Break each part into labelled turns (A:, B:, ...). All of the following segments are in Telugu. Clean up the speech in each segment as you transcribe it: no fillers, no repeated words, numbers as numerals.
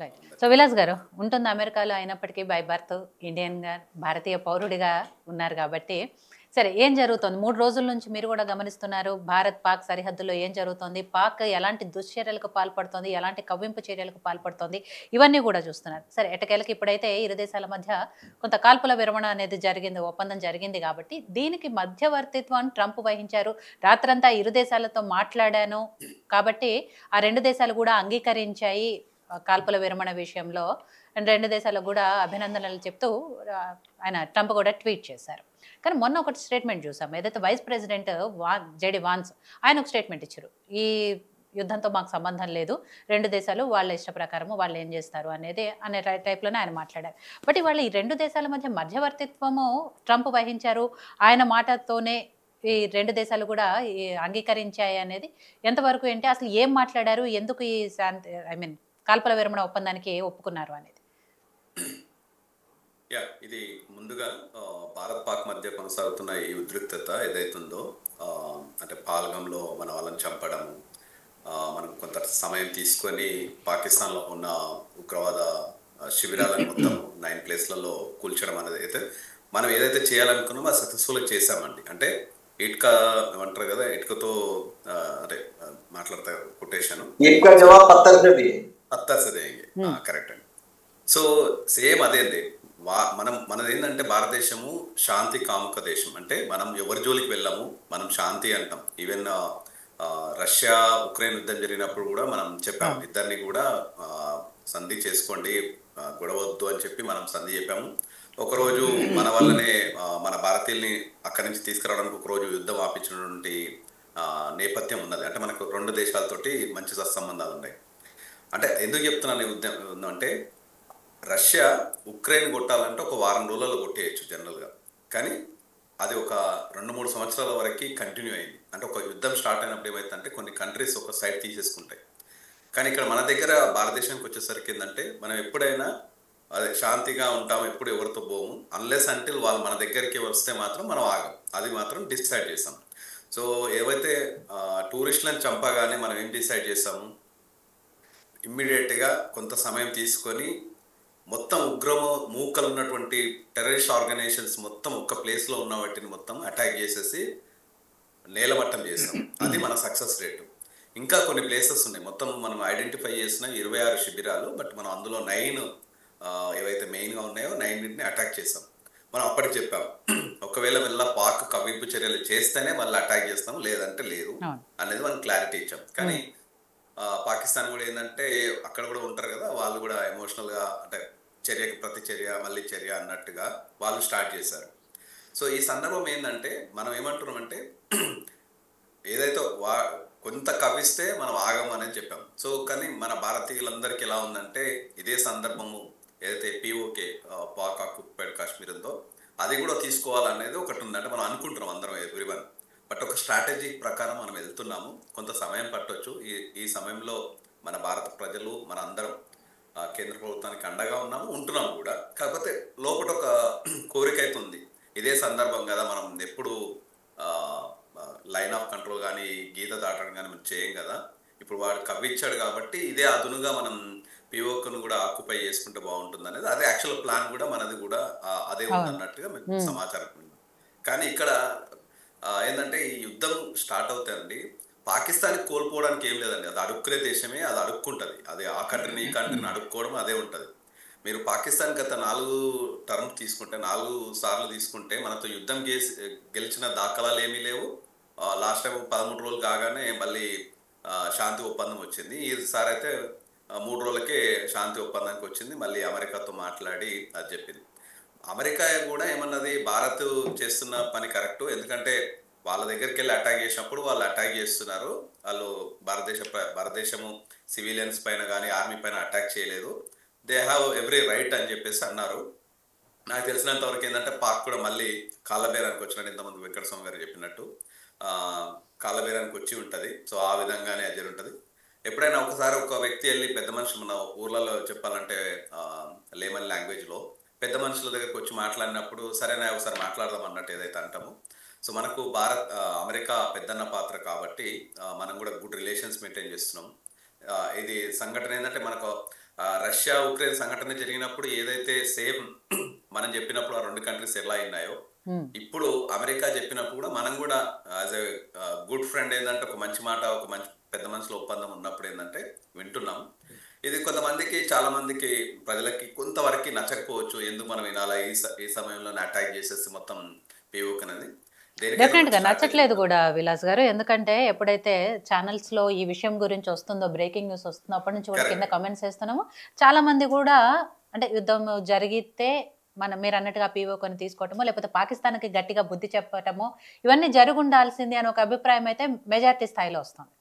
A: రైట్. సో విలాస్ గారు ఉంటుంది అమెరికాలో అయినప్పటికీ బై బర్త్ ఇండియన్‌గా భారతీయ పౌరుడిగా ఉన్నారు కాబట్టి, సరే ఏం జరుగుతోంది? 3 రోజుల నుంచి మీరు కూడా గమనిస్తున్నారు. భారత్, పాక్ సరిహద్దులో ఏం జరుగుతోంది? పాక్ ఎలాంటి దుశ్చర్యలకు పాల్పడుతోంది? ఎలాంటి కవ్వింపు చర్యలకు పాల్పడుతోంది? ఇవన్నీ కూడా చూస్తున్నారు. సరే ఎట్టకేలకి ఇప్పుడైతే ఇరు దేశాల మధ్య కొంత కాల్పుల విరమణ అనేది జరిగింది. ఒప్పందం జరిగింది కాబట్టి, దీనికి మధ్యవర్తిత్వం ట్రంప్ వహించారు. రాత్రంతా ఇరు దేశాలతో మాట్లాడాను కాబట్టి, ఆ 2 దేశాలు కూడా అంగీకరించాయి. కాల్పుల విరమణ విషయంలో 2 దేశాలకు కూడా అభినందనలు చెప్తూ ఆయన ట్రంప్ కూడా ట్వీట్ చేశారు. కానీ మొన్న ఒకటి స్టేట్మెంట్ చూసాం. ఏదైతే వైస్ ప్రెసిడెంట్ జేడీ వాన్స్ ఆయన ఒక స్టేట్మెంట్ ఇచ్చారు. ఈ యుద్ధంతో మాకు సంబంధం లేదు. 2 దేశాలు వాళ్ళ ఇష్ట ప్రకారము వాళ్ళు ఏం చేస్తారు అనేది అనే టైప్‌లోనే ఆయన మాట్లాడారు. బట్ ఇవాళ ఈ 2 దేశాల మధ్య మధ్యవర్తిత్వము ట్రంప్ వహించారు. ఆయన మాటతోనే ఈ 2 దేశాలు కూడా అంగీకరించాయి అనేది ఎంతవరకు ఏంటి? అసలు ఏం మాట్లాడారు? ఎందుకు ఈ శాంతి కాల్పుల విరమణ ఒప్పందానికి ఒప్పుకున్నారు అనేది?
B: ఇది ముందుగా భారత్ పాక్ మధ్య కొనసాగుతున్న ఈ ఉద్రిక్తత ఏదైతుందో, అంటే పాల్గంలో మన వాళ్ళని చంపడం, మనం కొంత సమయం తీసుకొని పాకిస్తాన్లో ఉన్న ఉగ్రవాద శిబిరాలను మొత్తం 9 ప్లేస్లలో కూల్చడం అనేది అయితే మనం ఏదైతే చేయాలనుకున్నామో అది సక్సెస్ఫుల్గా చేశామండి. అంటే ఇటుక అంటారు కదా, ఇటుకతో అంటే మాట్లాడతారు కొటేషన్, కరెక్ట్ అండి. సో సేమ్ అదే అండి. మనది ఏంటంటే భారతదేశము శాంతి కాముక దేశం. అంటే మనం ఎవరి జోలికి వెళ్ళాము, మనం శాంతి అంటాం. ఈవెన్ రష్యా ఉక్రెయిన్ యుద్ధం జరిగినప్పుడు కూడా మనం చెప్పాము, ఇద్దరిని కూడా సంధి చేసుకోండి, గొడవద్దు అని చెప్పి మనం సంధి చెప్పాము. ఒకరోజు మన వల్లనే మన భారతీయుల్ని అక్కడి నుంచి తీసుకురావడానికి ఒకరోజు యుద్ధం ఆపించినటువంటి నేపథ్యం ఉన్నది. అంటే మనకు 2 దేశాలతోటి మంచి సత్సంబంధాలు ఉన్నాయి. అంటే ఎందుకు చెప్తున్నాను ఈ ఉద్యమం అంటే, రష్యా ఉక్రెయిన్ కొట్టాలంటే ఒక వారం రోజులలో కొట్టేయచ్చు జనరల్గా. కానీ అది ఒక 2-3 సంవత్సరాల వరకు కంటిన్యూ అయింది. అంటే ఒక యుద్ధం స్టార్ట్ అయినప్పుడు ఏమైతుందంటే కొన్ని కంట్రీస్ ఒక సైడ్ తీసేసుకుంటాయి. కానీ ఇక్కడ మన దగ్గర భారతదేశానికి వచ్చేసరికి ఏంటంటే, మనం ఎప్పుడైనా అదే శాంతిగా ఉంటాము, ఎప్పుడు ఎవరితో పోము. అన్లెస్ అంటిల్ వాళ్ళు మన దగ్గరికి వస్తే మాత్రం మనం ఆగం. అది మాత్రం డిసైడ్ చేసాం. సో ఏవైతే టూరిస్టులను చంపగానే మనం ఏం డిసైడ్ చేసాము, ఇమ్మీడియట్గా కొంత సమయం తీసుకొని మొత్తం మూకలు ఉన్నటువంటి టెర్రరిస్ట్ ఆర్గనైజేషన్స్ మొత్తం ఒక్క ప్లేస్లో ఉన్న వాటిని మొత్తం అటాక్ చేసేసి నేలమట్టం చేసాం. అది మన సక్సెస్ రేటు. ఇంకా కొన్ని ప్లేసెస్ ఉన్నాయి, మొత్తం మనం ఐడెంటిఫై చేసిన 26 శిబిరాలు. బట్ మనం అందులో 9 ఏవైతే మెయిన్గా ఉన్నాయో 9ని అటాక్ చేసాం. మనం అప్పటికి చెప్పాం, ఒకవేళ మళ్ళీ పాక్ కవ్వింపు చర్యలు చేస్తేనే మళ్ళీ అటాక్ చేస్తాం, లేదంటే లేదు అనేది మనం క్లారిటీ ఇచ్చాం. కానీ పాకిస్తాన్ కూడా ఏంటంటే అక్కడ కూడా ఉంటారు కదా, వాళ్ళు కూడా ఎమోషనల్గా అంటే చర్యకి ప్రతి చర్య మళ్ళీ చర్య అన్నట్టుగా వాళ్ళు స్టార్ట్ చేశారు. సో ఈ సందర్భం ఏంటంటే మనం ఏమంటున్నామంటే, ఏదైతే కొంత కవ్విస్తే మనం ఆగం అనేది చెప్పాం. సో కానీ మన భారతీయులందరికీ ఎలా ఉందంటే, ఇదే సందర్భము ఏదైతే పిఓకే పాక్ ఆక్యుపైడ్ కాశ్మీర్ ఉందో అది కూడా తీసుకోవాలనేది ఒకటి ఉంది. అంటే మనం అనుకుంటున్నాం అందరం ఎవ్రీవన్. బట్ ఒక స్ట్రాటజీ ప్రకారం మనం వెళ్తున్నాము. కొంత సమయం పట్టవచ్చు. ఈ సమయంలో మన భారత ప్రజలు మన అందరం కేంద్ర ప్రభుత్వానికి అండగా ఉంటున్నాము కూడా. కాకపోతే లోపల ఒక కోరిక అయితే ఉంది, ఇదే సందర్భం కదా, మనం ఎప్పుడు లైన్ ఆఫ్ కంట్రోల్ కానీ గీత దాటడం కానీ మనం చేయం కదా. ఇప్పుడు వాడు కవ్వించాడు కాబట్టి ఇదే అదునుగా మనం పిఓకను కూడా ఆక్యుపై చేసుకుంటే బాగుంటుంది అనేది, అదే యాక్చువల్ ప్లాన్ కూడా మనది కూడా అదే ఉంది అన్నట్టుగా సమాచారం. కానీ ఇక్కడ ఏంటంటే ఈ యుద్ధం స్టార్ట్ అవుతాయండి, పాకిస్తాన్ కోల్పోవడానికి ఏం లేదండి. అది అడుక్కునే దేశమే, అది అడుక్కుంటుంది. అది ఆ కంట్రీని ఈ కంట్రీని అడుక్కోవడం అదే ఉంటుంది. మీరు పాకిస్తాన్ గత 4 టర్మ్ తీసుకుంటే, 4 సార్లు తీసుకుంటే మనతో యుద్ధం గెలిచిన దాఖలాలు ఏమీ లేవు. లాస్ట్ టైం 13 రోజులు కాగానే మళ్ళీ శాంతి ఒప్పందం వచ్చింది. ఈసారి అయితే 3 రోజులకే శాంతి ఒప్పందానికి వచ్చింది. మళ్ళీ అమెరికాతో మాట్లాడి అది చెప్పింది. అమెరికా కూడా ఏమన్నది, భారత్ చేస్తున్న పని కరెక్టు, ఎందుకంటే వాళ్ళ దగ్గరికి వెళ్ళి అటాక్ చేసినప్పుడు వాళ్ళు అటాక్ చేస్తున్నారు, వాళ్ళు భారతదేశము సివిలియన్స్ పైన కానీ ఆర్మీ పైన అటాక్ చేయలేదు, దే హ్యావ్ ఎవ్రీ రైట్ అని చెప్పేసి అన్నారు. నాకు తెలిసినంత వరకు ఏంటంటే పాక్ కూడా మళ్ళీ కాళ్ళబేరానికి వచ్చినట్టు ఇంతమంది వెంకటస్వామి గారు చెప్పినట్టు కాళ్ళబేరానికి వచ్చి ఉంటుంది. సో ఆ విధంగానే అది ఉంటుంది. ఎప్పుడైనా ఒకసారి ఒక వ్యక్తి వెళ్ళి పెద్ద మనుషులు మన ఊర్లలో చెప్పాలంటే లేమన్ లాంగ్వేజ్లో పెద్ద మనుషుల దగ్గరికి వచ్చి మాట్లాడినప్పుడు సరేనా ఒకసారి మాట్లాడదాం అన్నట్టు ఏదైతే అంటామో, సో మనకు అమెరికా పెద్దన్న పాత్ర కాబట్టి మనం కూడా గుడ్ రిలేషన్స్ మెయింటైన్ చేస్తున్నాం. ఇది సంఘటన ఏంటంటే మనకు రష్యా ఉక్రెయిన్ సంఘటన జరిగినప్పుడు ఏదైతే సేమ్ మనం చెప్పినప్పుడు ఆ రెండు కంట్రీస్ ఎలా అయినాయో, ఇప్పుడు అమెరికా చెప్పినప్పుడు కూడా మనం కూడా యాజ్ ఎ గుడ్ ఫ్రెండ్ ఏంటంటే ఒక మంచి మాట, ఒక మంచి పెద్ద మనుషుల ఒప్పందం ఉన్నప్పుడు ఏంటంటే వింటున్నాం. ఇది కొంతమందికి, చాలా మందికి ప్రజలకి కొంతవరకు నచ్చకపోవచ్చు. ఎందుకు మనం వినాలా ఈ సమయంలోనే అటాక్ చేసేసి మొత్తం పీఓక్ అనేది దేనికైనా
A: డెఫినెట్
B: ఒక
A: గా
B: స్ట్రాటజీ
A: నచ్చట్లేదు
B: ఉంటుంది.
A: కూడా విలాస్ గారు. ఎందుకంటే ఎప్పుడైతే ఛానల్స్ లో ఈ విషయం గురించి వస్తుందో, బ్రేకింగ్ న్యూస్ వస్తుందో, అప్పటి నుంచి కూడా కింద
B: కరెక్ట్.
A: కమెంట్స్ చేస్తున్నాము. చాలా మంది కూడా అంటే యుద్ధం జరిగితే మీరు అన్నట్టుగా పీఓకొని తీసుకోవటమో, లేకపోతే పాకిస్తాన్కి గట్టిగా బుద్ధి చెప్పటమో, ఇవన్నీ జరుగుండాల్సింది అని ఒక అభిప్రాయం అయితే మెజారిటీ స్థాయిలో వస్తుంది.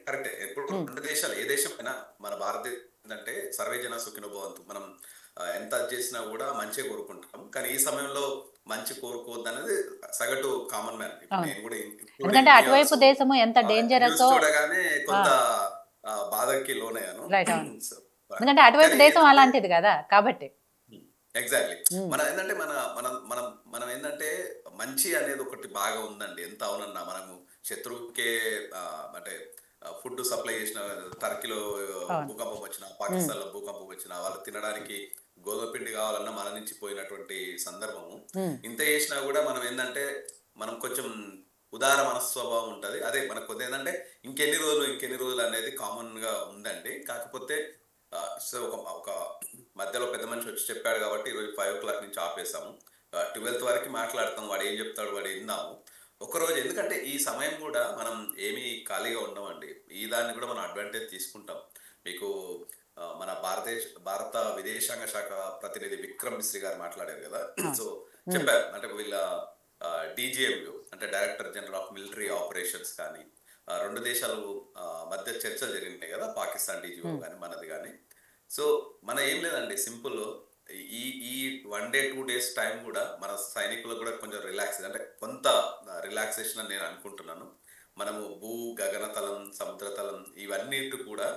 B: కరెక్టే. ఎప్పుడు
A: ఉమ్,
B: రెండు దేశాలు, ఏ దేశం అయినా మన భారతదేశం ఏంటంటే సర్వే జన సుఖినో భవంతు. మనం ఎంత చేసినా కూడా మంచి కోరుకుంటాం. కానీ ఈ సమయంలో మంచి కోరుకోవద్దు అనేది సగటు కామన్ మ్యాన్. ఇప్పుడు
A: అవును.
B: నేను కూడా ఇంక్లూడింగ్
A: ఎందుకంటే
B: మీ
A: అటువైపు
B: ఆల్సో
A: దేశము ఎంత
B: న్యూస్
A: డేంజరసో.
B: చూడగానే కొంత బాధకి లోనయ్యాను.
A: రైట్, అవును.
B: సో
A: ఎందుకంటే అటువైపు
B: కానీ
A: దేశం
B: ఏంటంటే
A: అలాంటిది కదా కాబట్టి.
B: ఎగ్జాక్ట్లీ
A: ఉమ్,
B: మన ఏంటంటే మనం మనం మనం ఏంటంటే మంచి అనేది ఒకటి బాగా ఉందండి. ఎంత అవునన్నా మనము శత్రువుకే అంటే ఫుడ్ సప్లై చేసిన, టర్కీలో
A: అవును.
B: భూకంపం వచ్చిన,
A: ఉమ్,
B: పాకిస్తాన్లో భూకంపం వచ్చిన, వాళ్ళు తినడానికి గోధుమ పిండి కావాలన్నా మన నుంచి పోయినటువంటి సందర్భము.
A: ఉమ్,
B: ఇంత చేసినా కూడా మనం ఏంటంటే మనం కొంచెం ఉదార మనస్వభావం ఉంటుంది. అదే మనకు కొద్ది ఏంటంటే ఇంకెన్ని రోజులు అనేది కామన్ గా ఉందండి. కాకపోతే సో ఒక మధ్యలో పెద్ద మనిషి వచ్చి చెప్పాడు కాబట్టి ఈరోజు 5 o'clock నుంచి ఆపేసాము. 12th వరకు మాట్లాడతాం. వాడు ఏం చెప్తాడు వాడు విందాము. ఒకరోజు ఎందుకంటే ఈ సమయం కూడా మనం ఏమీ ఖాళీగా ఉండమండి. ఈ దాన్ని కూడా మనం అడ్వాంటేజ్ తీసుకుంటాం. మీకు మన భారత విదేశాంగ శాఖ ప్రతినిధి విక్రమ్ మిశ్రీ గారు మాట్లాడారు కదా.
A: అవును.
B: సో
A: ఉమ్,
B: చెప్పారు అంటే వీళ్ళ డీజీఎంయు అంటే director general of military operations కానీ, రెండు దేశాలు మధ్య చర్చలు జరిగినాయి కదా, పాకిస్తాన్ డీజీఓ
A: ఉమ్,
B: కానీ మనది కానీ. సో మన ఏం లేదండి, సింపుల్. ఈ ఈ 1 day 2 days టైం కూడా మన సైనికులకు కూడా కొంచెం రిలాక్స్, అంటే కొంత రిలాక్సేషన్ అని నేను అనుకుంటున్నాను. మనము గగనతలం, సముద్రతలం ఇవన్నిటి కూడా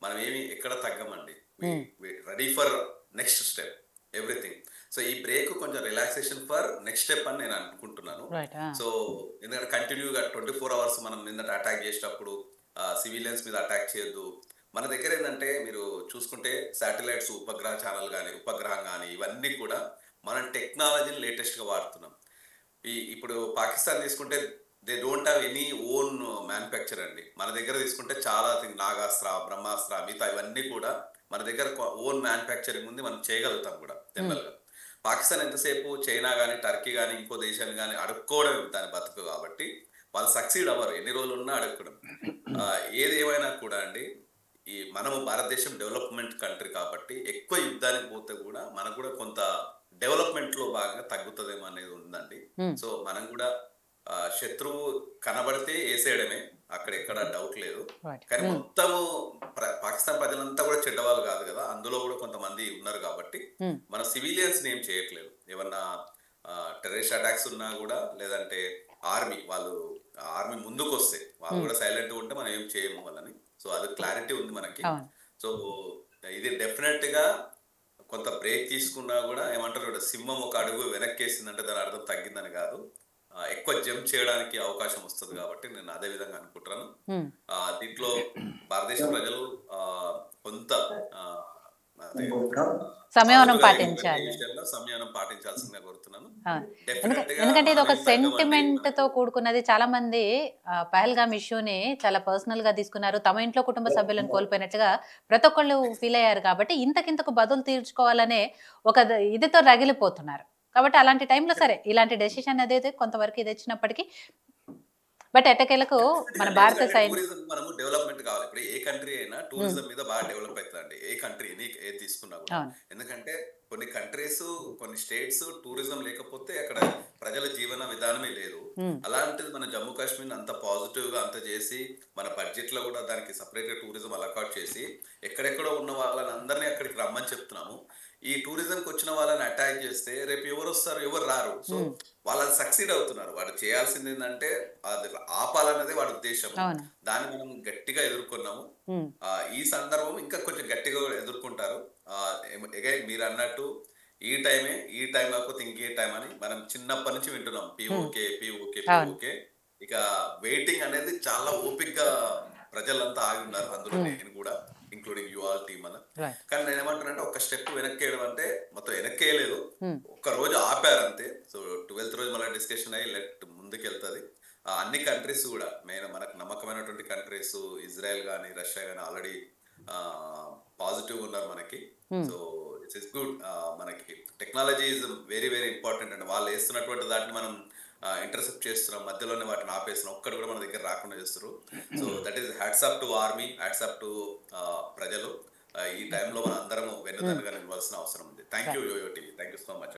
B: మనం ఏమి ఎక్కడ తగ్గమండి.
A: Um,
B: ready for next step everything. So ఈ బ్రేక్ కొంచెం రిలాక్సేషన్ ఫర్ నెక్స్ట్ స్టెప్ అని నేను అనుకుంటున్నాను.
A: రైట్.
B: సో ఎందుకంటే కంటిన్యూగా 24 hours మనం నిన్నటి అటాక్ చేసేటప్పుడు సివిలియన్స్ మీద అటాక్ చేయొద్దు. మన దగ్గర ఏంటంటే మీరు చూసుకుంటే శాటిలైట్స్, ఉపగ్రహం కానీ ఇవన్నీ కూడా మనం టెక్నాలజీని లేటెస్ట్గా వాడుతున్నాం. ఇప్పుడు పాకిస్తాన్ తీసుకుంటే they don't have any own manufacture అండి. మన దగ్గర తీసుకుంటే చాలా నాగాస్త్ర, బ్రహ్మాస్త్ర, మిగతా ఇవన్నీ కూడా మన దగ్గర ఓన్ మ్యానుఫ్యాక్చరింగ్ ఉంది. మనం చేయగలుగుతాం కూడా జనరల్గా. పాకిస్తాన్ ఎంతసేపు చైనా కానీ, టర్కీ కానీ, ఇంకో దేశాన్ని కానీ అడుక్కోవడం దాని బతుకు కాబట్టి వాళ్ళు సక్సీడ్ అవ్వరు. ఎన్ని రోజులు ఉన్నా అడుక్కోవడం. ఏది ఏమైనా కూడా అండి, మనము భారతదేశం డెవలప్మెంట్ కంట్రీ కాబట్టి ఎక్కువ యుద్ధానికి పోతే కూడా మనకు కూడా కొంత డెవలప్మెంట్ లో భాగంగా తగ్గుతుందేమో అనేది ఉందండి.
A: ఉమ్,
B: సో మనం కూడా శత్రువు కనబడితే వేసేయడమే, అక్కడ ఎక్కడ డౌట్ లేదు.
A: రైట్.
B: కానీ
A: ఉమ్,
B: మొత్తము పాకిస్తాన్ ప్రజలంతా కూడా చెడ్డవాళ్ళు కాదు కదా, అందులో కూడా కొంతమంది ఉన్నారు కాబట్టి
A: ఉమ్,
B: మన సివిలియన్స్ ఏం చేయట్లేదు. ఏమన్నా టెర్రరిస్ట్ అటాక్స్ ఉన్నా కూడా, లేదంటే ఆర్మీ ముందుకు వస్తే వాళ్ళు
A: ఉమ్,
B: కూడా సైలెంట్గా ఉంటే మనం ఏం చేయము వాళ్ళని. సో అది క్లారిటీ ఉంది మనకి.
A: అవును.
B: సో ఇది డెఫినెట్ గా కొంత బ్రేక్ తీసుకున్నా కూడా ఏమంటారు చూడ, సింహం ఒక అడుగు వెనక్కేసిందంటే దాని అర్థం తగ్గిందని కాదు, ఎక్కువ జంప్ చేయడానికి అవకాశం వస్తుంది కాబట్టి నేను అదే విధంగా అనుకుంటున్నాను.
A: ఉమ్,
B: దీంట్లో భారతదేశ ప్రజలు కొంత అదే
A: సంయమనం
B: సాధువుగా ఈ
A: పాటించాలి.
B: విషయంలో సంయమనం పాటించాల్సిందిగా కోరుతున్నాను.
A: అవును.
B: డెఫినెట్ గా
A: ఎందుకంటే ఇది
B: మనం
A: ఒక
B: ఏం తగ్గమండి.
A: సెంటిమెంట్ తో కూడుకున్నది. చాలా మంది పహల్గామ్ ఇష్యూని చాలా పర్సనల్ గా తీసుకున్నారు. తమ ఇంట్లో కుటుంబ సభ్యులను కోల్పోయినట్లుగా ప్రతి ఒక్కళ్ళు ఫీల్ అయ్యారు కాబట్టి ఇంతకింతకు బదులు తీర్చుకోవాలనే ఒక ఇదితో రగిలిపోతున్నారు. కాబట్టి అలాంటి టైంలో సరే ఇలాంటి డెసిషన్ అనేది కొంతవరకు ఇది వచ్చినప్పటికీ, బట్ ఎట్టకేలకు మన భారత
B: ఎందుకంటే
A: సైన్.
B: టూరిజం మనము డెవలప్మెంట్ కావాలి. ఇప్పుడు ఏ కంట్రీ అయినా టూరిజం మీద బాగా డెవలప్ అవుతుందండి. ఏ కంట్రీ ఏది తీసుకున్నా కూడా.
A: అవును.
B: ఎందుకంటే కొన్ని కంట్రీస్, కొన్ని స్టేట్స్ టూరిజం లేకపోతే అక్కడ ప్రజల జీవన విధానమే లేదు.
A: ఉమ్,
B: అలాంటిది మన జమ్మూ కాశ్మీర్ అంత పాజిటివ్ గా అంత చేసి, మన బడ్జెట్ లో కూడా దానికి సపరేట్ గా టూరిజం అలకాట్ చేసి ఎక్కడెక్కడో ఉన్న వాళ్ళని అందరినీ అక్కడికి రమ్మని చెప్తున్నాము. ఈ టూరిజంకి వచ్చిన వాళ్ళని అటాక్ చేస్తే రేపు ఎవరు వస్తారు, ఎవరు రారు. సో
A: ఉమ్,
B: వాళ్ళని సక్సీడ్ అవుతున్నారు. వాడు చేయాల్సింది ఏంటంటే అది ఆపాలన్నదే వాడి ఉద్దేశం.
A: అవును.
B: దాన్ని మనం గట్టిగా ఎదుర్కొన్నాము.
A: ఉమ్,
B: ఈ సందర్భం ఇంకా కొంచెం గట్టిగా ఎదుర్కొంటారు. అగైన్ మీరు అన్నట్టు ఈ టైం కాకపోతే ఇంకే టైం అని మనం చిన్నప్పటి నుంచి వింటున్నాం.
A: ఉమ్,
B: పిఓకే
A: అవును.
B: ఇక వెయిటింగ్ అనేది చాలా ఓపిక్ గా ప్రజలంతా ఆగి ఉన్నారు. అందులో
A: ఉమ్,
B: నేను కూడా. ఇంక్లూడింగ్ యూ ఆల్ టీమ్ అన్న.
A: రైట్.
B: కానీ నేను ఏమంటానంటే ఒక స్టెప్ వెనక్కి వేయడం అంటే మొత్తం వెనక్కి వేయలేదు, ఒక్క రోజు ఆపారు అంతే. సో 12th రోజు మళ్ళీ డిస్కషన్ అయ్యి ముందుకు వెళ్తుంది. అన్ని కంట్రీస్ కూడా మెయిన్ మనకు నమ్మకమైనటువంటి కంట్రీస్ ఇజ్రాయెల్ కానీ రష్యా కానీ ఆల్రెడీ పాజిటివ్ ఉన్నారు మనకి. So it's is good. మనకి technology is very very important అండి. వాళ్ళు వేస్తున్నటువంటి దాన్ని మనం ఇంటర్సెప్ట్ చేస్తున్నాం, మధ్యలోనే వాటిని ఆపేస్తున్నాం, ఒక్కటి కూడా మన దగ్గర రాకుండా చేస్తారు. So that is hats up to army, hats up to ప్రజలు. ఈ టైంలో మన అందరము వెన్నుదన్నుగా నిలవాల్సిన అవసరం ఉంది. Thank you YoYo TV, thank you so much.